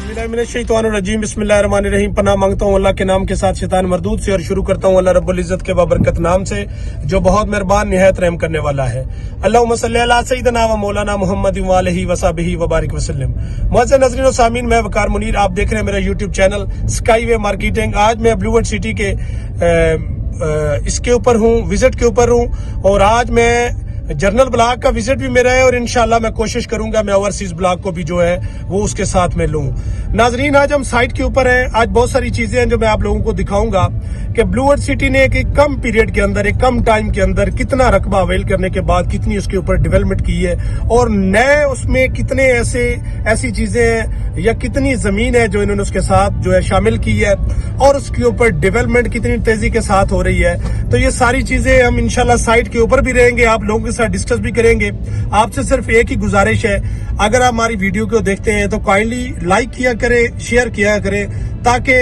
बिस्मिल्लाहिर्रहमानिर्रहीम बिस्मिल्लाहिर्रहमानिर्रहीम। पनाह मांगता हूँ अल्लाह के नाम के साथ शैतान मरदूद से, और शुरू करता हूँ अल्लाह रब्बुल इज्जत के बाबरकत नाम से जो बहुत मेहरबान निहायत रहम करने वाला है। अल्लाहुम्मा सल्ली अला सय्यिदना व मौलाना मुहम्मद व आलिहि व सहबिहि व बारिक वसल्लम। मुअज़्ज़ज़ नाज़रीन व सामीन, मैं वकार मुनीर, आप देख रहे हैं मेरा यूट्यूब चैनल स्काईवे मार्केटिंग। आज मैं ब्लूवर्ड सिटी के इसके ऊपर हूँ, विजिट के ऊपर हूँ, और आज मैं जर्नल ब्लॉक का विजिट भी मेरा है, और इंशाल्लाह मैं कोशिश करूंगा मैं ओवरसीज ब्लॉक को भी जो है वो उसके साथ में लूं। नाजरीन, आज हम साइट के ऊपर हैं। आज बहुत सारी चीजें हैं जो मैं आप लोगों को दिखाऊंगा कि ब्लूवर्ड सिटी ने एक कम पीरियड के अंदर, एक कम टाइम के अंदर कितना रकबा अवेल करने के बाद कितनी उसके ऊपर डेवलपमेंट की है, और नए उसमें कितने ऐसी चीजें हैं या कितनी जमीन है जो इन्होंने उसके साथ जो है शामिल की है, और उसके ऊपर डेवलपमेंट कितनी तेजी के साथ हो रही है। तो ये सारी चीजें हम इंशाल्लाह साइट के ऊपर भी रहेंगे, आप लोगों के साथ डिस्कस भी करेंगे। आपसे सिर्फ एक ही गुजारिश है, अगर आप हमारी वीडियो को देखते हैं तो काइंडली लाइक किया करें, शेयर किया करें, ताकि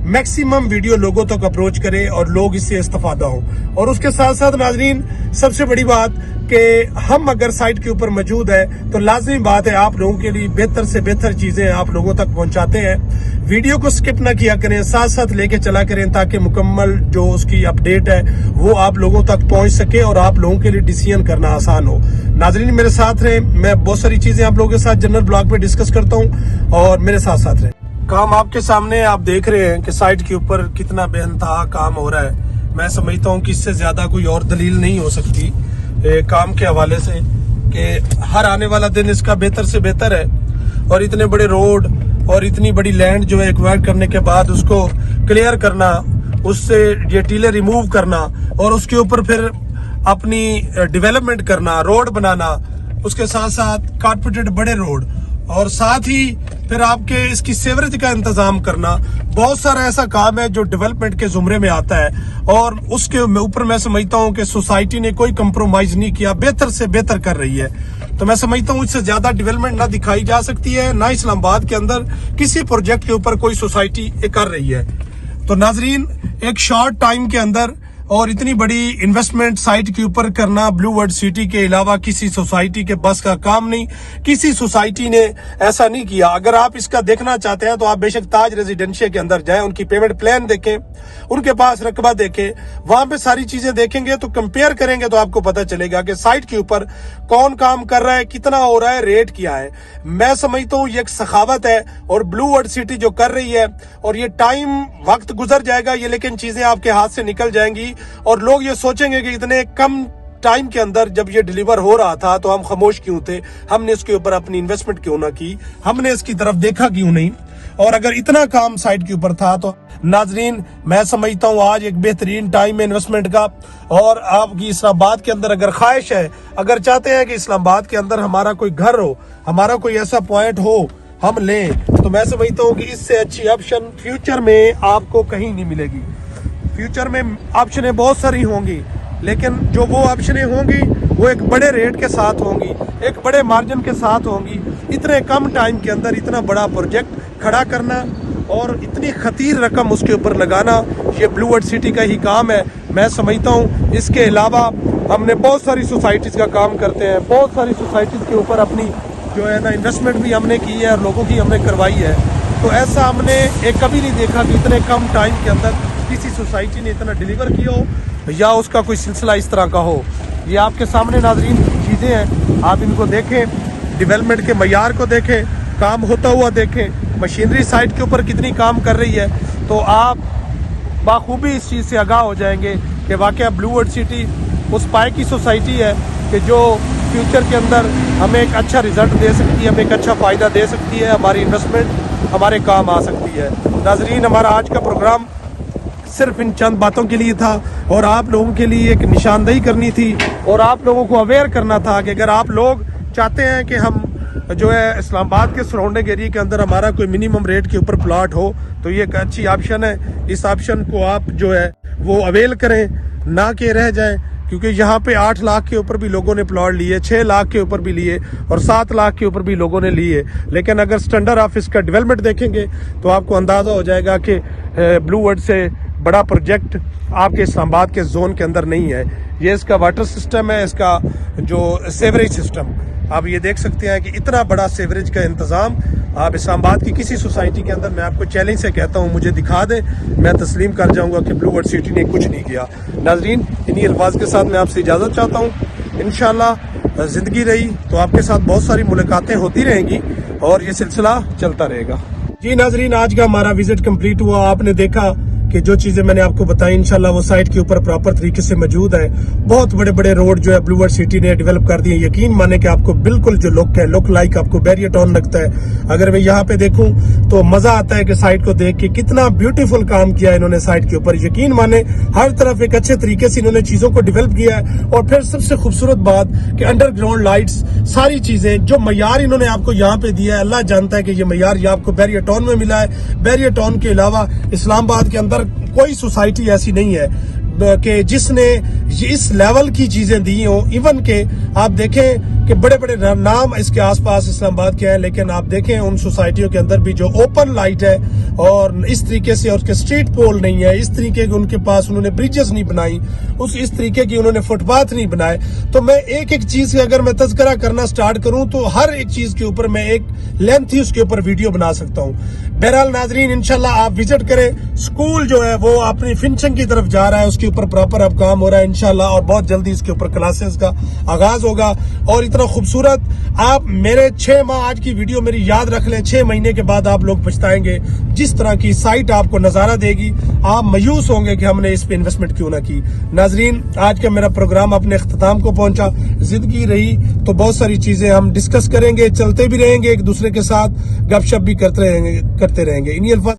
मैक्सिमम वीडियो लोगों तक अप्रोच करे और लोग इससे इस्तेफादा हो। और उसके साथ साथ नाजरीन, सबसे बड़ी बात कि हम अगर साइट के ऊपर मौजूद है तो लाजमी बात है आप लोगों के लिए बेहतर से बेहतर चीजें आप लोगों तक पहुंचाते हैं। वीडियो को स्किप ना किया करें, साथ साथ लेके चला करें, ताकि मुकम्मल जो उसकी अपडेट है वो आप लोगों तक पहुंच सके और आप लोगों के लिए डिसीजन करना आसान हो। नाजरीन, मेरे साथ रहे, मैं बहुत सारी चीजें आप लोगों के साथ जनरल ब्लॉग पे डिस्कस करता हूँ, और मेरे साथ साथ रहे। काम आपके सामने आप देख रहे हैं कि साइट के ऊपर कितना बेइंतहा काम हो रहा है। मैं समझता हूँ कि इससे ज्यादा कोई और दलील नहीं हो सकती काम के हवाले से कि हर आने वाला दिन इसका बेहतर से बेहतर है। और इतने बड़े रोड और इतनी बड़ी लैंड जो है एक्वायर करने के बाद उसको क्लियर करना, उससे ये टीले रिमूव करना, और उसके ऊपर फिर अपनी डेवलपमेंट करना, रोड बनाना, उसके साथ साथ कारपेटेड बड़े रोड, और साथ ही फिर आपके इसकी सेवरेज का इंतजाम करना, बहुत सारा ऐसा काम है जो डेवलपमेंट के जुमरे में आता है। और उसके ऊपर मैं समझता हूँ कि सोसाइटी ने कोई कंप्रोमाइज नहीं किया, बेहतर से बेहतर कर रही है। तो मैं समझता हूँ इससे ज्यादा डेवलपमेंट ना दिखाई जा सकती है, ना इस्लामाबाद के अंदर किसी प्रोजेक्ट के ऊपर कोई सोसाइटी कर रही है। तो नाजरीन, एक शॉर्ट टाइम के अंदर और इतनी बड़ी इन्वेस्टमेंट साइट के ऊपर करना ब्लूवर्ड सिटी के अलावा किसी सोसाइटी के बस का काम नहीं। किसी सोसाइटी ने ऐसा नहीं किया। अगर आप इसका देखना चाहते हैं तो आप बेशक ताज रेजिडेंशियल के अंदर जाएं, उनकी पेमेंट प्लान देखें, उनके पास रकबा देखें, वहां पे सारी चीजें देखेंगे तो कंपेयर करेंगे तो आपको पता चलेगा कि साइट के ऊपर कौन काम कर रहा है, कितना हो रहा है, रेट क्या है। मैं समझता हूँ ये एक सखावत है, और ब्लूवर्ड सिटी जो कर रही है, और ये टाइम वक्त गुजर जाएगा ये, लेकिन चीजें आपके हाथ से निकल जाएंगी, और लोग ये सोचेंगे कि इतने कम टाइम के अंदर जब ये डिलीवर हो रहा था तो हम खामोश क्यों थे, हमने इसके ऊपर अपनी इन्वेस्टमेंट क्यों ना की, हमने इसकी तरफ देखा क्यों नहीं। और अगर इतना काम साइट के ऊपर था तो नाजरीन, मैं समझता हूँ आज एक बेहतरीन टाइम है इन्वेस्टमेंट का। और आपकी इस्लामाबाद के अंदर अगर ख्वाहिश है, अगर चाहते हैं कि इस्लामाबाद के अंदर हमारा कोई घर हो, हमारा कोई ऐसा पॉइंट हो हम लें, तो मैं समझता हूँ कि इससे अच्छी ऑप्शन फ्यूचर में आपको कहीं नहीं मिलेगी। फ्यूचर में ऑप्शनें बहुत सारी होंगी, लेकिन जो वो ऑप्शनें होंगी वो एक बड़े रेट के साथ होंगी, एक बड़े मार्जिन के साथ होंगी। इतने कम टाइम के अंदर इतना बड़ा प्रोजेक्ट खड़ा करना और इतनी खतीर रकम उसके ऊपर लगाना, ये ब्लूवर्ड सिटी का ही काम है, मैं समझता हूँ। इसके अलावा हमने बहुत सारी सोसाइटीज़ का काम करते हैं, बहुत सारी सोसाइटीज़ के ऊपर अपनी जो है ना इन्वेस्टमेंट भी हमने की है और लोगों की हमने करवाई है। तो ऐसा हमने एक कभी नहीं देखा कि इतने कम टाइम के अंदर किसी सोसाइटी ने इतना डिलीवर किया हो या उसका कोई सिलसिला इस तरह का हो। ये आपके सामने नाजरीन चीज़ें हैं, आप इनको देखें, डेवलपमेंट के मयार को देखें, काम होता हुआ देखें, मशीनरी साइट के ऊपर कितनी काम कर रही है, तो आप बाखूबी इस चीज़ से आगाह हो जाएंगे कि वाकई ब्लूवर्ड सिटी उस पाए की सोसाइटी है कि जो फ्यूचर के अंदर हमें एक अच्छा रिजल्ट दे सकती है, हमें एक अच्छा फ़ायदा दे सकती है, हमारी इन्वेस्टमेंट हमारे काम आ सकती है। नाजरीन, हमारा आज का प्रोग्राम सिर्फ इन चंद बातों के लिए था, और आप लोगों के लिए एक निशानदेही करनी थी, और आप लोगों को अवेयर करना था कि अगर आप लोग चाहते हैं कि हम जो है इस्लामाबाद के सराउंडिंग एरिया के अंदर हमारा कोई मिनिमम रेट के ऊपर प्लॉट हो, तो ये एक अच्छी ऑप्शन है। इस ऑप्शन को आप जो है वो अवेल करें, ना कि रह जाएं, क्योंकि यहाँ पे 8 लाख के ऊपर भी लोगों ने प्लॉट लिए, 6 लाख के ऊपर भी लिए, और 7 लाख के ऊपर भी लोगों ने लिए। लेकिन अगर स्टैंडर्ड ऑफ इसका डेवलपमेंट देखेंगे तो आपको अंदाज़ा हो जाएगा कि ब्लूवर्ड से बड़ा प्रोजेक्ट आपके इस्लामाबाद के जोन के अंदर नहीं है। ये इसका वाटर सिस्टम है, इसका जो सेवरेज सिस्टम, आप ये देख सकते हैं कि इतना बड़ा सेवरेज का इंतज़ाम آپ اسلام آباد کی کسی سوسائٹی کے اندر، میں آپ کو چیلنج سے کہتا ہوں مجھے دکھا دیں، میں تسلیم کر جاؤں گا کہ بلو ورڈ سٹی نے کچھ نہیں کیا۔ ناظرین انہی الفاظ کے ساتھ میں آپ سے اجازت چاہتا ہوں، انشاءاللہ زندگی رہی تو آپ کے ساتھ بہت ساری ملاقاتیں ہوتی رہیں گی اور یہ سلسلہ چلتا رہے گا۔ جی ناظرین، آج کا ہمارا وزٹ کمپلیٹ ہوا۔ آپ نے دیکھا کہ جو چیزیں میں نے آپ کو بتائی انشاءاللہ وہ سائٹ کے اوپر پراپر طریقے سے موجود ہے۔ بہت بڑے بڑے روڈ جو ہے بلو ورڈ سٹی نے ڈیولپ کر دیے۔ یقین مانے کہ آپ کو بالکل جو لک ہے، لک لائک آپ کو بیریئر ٹاؤن لگتا ہے۔ اگر میں یہاں پہ دیکھوں تو مزہ آتا ہے کہ سائٹ کو دیکھ کے کتنا بیوٹیفل کام کیا ہے انہوں نے سائٹ کے اوپر۔ یقین مانے ہر طرف ایک اچھے طریقے سے انہوں نے چیزوں کو ڈیولپ کیا ہے۔ اور پھر سب سے خوبصورت بات کہ انڈر گراؤنڈ لائٹس، ساری چیزیں جو معیار انہوں نے آپ کو یہاں پہ دیا ہے، اللہ جانتا ہے کہ یہ معیار یہ آپ کو بیریئر ٹاؤن میں ملا ہے۔ بیریئر ٹاؤن کے علاوہ اسلام آباد کے اندر کوئی سوسائٹی ایسی نہیں ہے کہ جس نے اس لیول کی چیزیں دی ہوں۔ ایون کہ آپ دیکھیں کہ بڑے بڑے نام اس کے آس پاس اسلام آباد کے ہیں، لیکن آپ دیکھیں ان سوسائٹیوں کے اندر بھی جو اوپن لائٹ ہے اور اس طریقے سے اور کے اسٹریٹ پول نہیں ہے، اس طریقے کے ان کے پاس انہوں نے بریجز نہیں بنائی، اس طریقے کی انہوں نے فٹ پاتھ نہیں بنائے۔ تو میں ایک ایک چیز کا اگر میں تذکرہ کرنا سٹارٹ کروں تو ہر ایک چیز کے اوپر میں ایک لینتھ ہی اس کے اوپر ویڈیو بنا سکتا ہوں۔ بہرحال ناظرین انشاءاللہ آپ وزٹ کریں۔ سکول جو ہے وہ اپنی فنشنگ کی طرف جا رہا ہے، اس کے اوپر پراپر اب کام ہو رہا ہے انشاءاللہ، اور بہت جلدی اس کے اوپر کلاسز کا آغاز ہوگا۔ اور اتنا خوبصورت آپ میرے 6 ماہ آج کی ویڈیو میری یاد رکھ لیں، 6 مہینے کے بعد آپ لوگ پچھتائیں گے۔ جس طرح کی سائٹ آپ کو نظارہ دے گی آپ مایوس ہوں گے کہ ہم نے اس پہ انویسٹمنٹ کیوں نہ کی۔ ناظرین آج کا میرا پروگرام اپنے اختتام کو پہنچا۔ زندگی رہی تو بہت ساری چیزیں ہم ڈسکس کریں گے، چلتے بھی رہیں گے ایک دوسرے کے ساتھ، گپ شپ بھی کرتے رہیں گے۔ انہی الفاظ